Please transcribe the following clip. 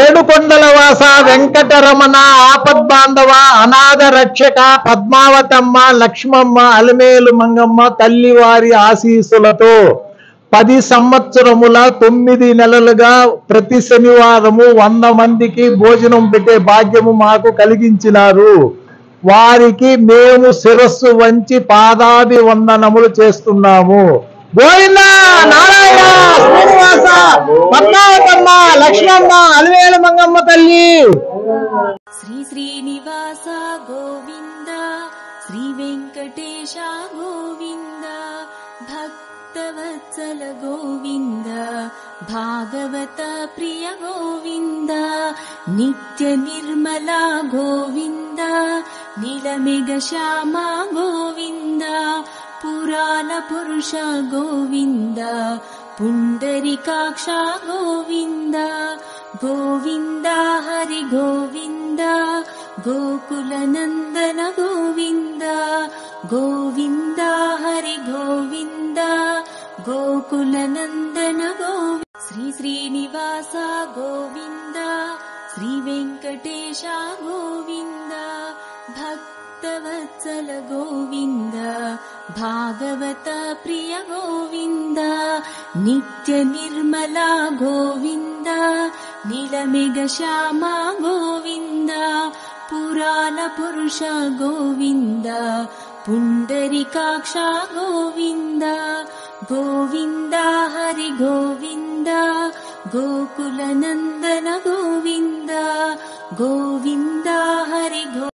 ఏడుకొండల వాస వెంకటరమణ ఆపద్బాంధవ అనాథ రక్షక పద్మావతమ్మ లక్ష్మమ్మ అలమేలు మంగమ్మ తల్లివారి ఆశీస్సులతో 10 సంవత్సరముల 9 నెలలుగా ప్రతి శనివారము 100 మందికి భోజనం పెట్టే భాగ్యము మాకు కలిగించినారు. వారికి మేము శిరస్సు వంచి పాదాభివందనములు చేస్తున్నాము. గోవిందా నారాయణ శ్రీనివాస పద్మావతమ్మ లక్ష్మమ్మ అలవేలు మంగమ్మ తల్లి. శ్రీ శ్రీనివాస గోవింద, శ్రీ వెంకటేశ గోవింద, భక్తవత్సల గోవింద, భాగవత ప్రియ గోవింద, నిత్య నిర్మల గోవింద, నీలమేఘ శ్యామ గోవింద, పురాణ పురుష గోవింద, పుండరీకాక్ష గోవింద, గోవింద హరి గోవింద, గోకుల నందన గోవింద, గోవింద హరి గోవింద, గోకుల నందన గోవింద. శ్రీ శ్రీనివాస గోవింద, శ్రీ వెంకటేశ గోవింద, భక్తవత్సల గోవింద, భాగవత ప్రియ గోవింద, నిత్య నిర్మల గోవింద, నీలమేఘ శ్యామ గోవింద, పురాణ పురుష గోవింద, పుండరీకాక్ష గోవింద, గోవింద హరి గోవింద, గోకుల నందన గోవింద, గోవింద హరి గో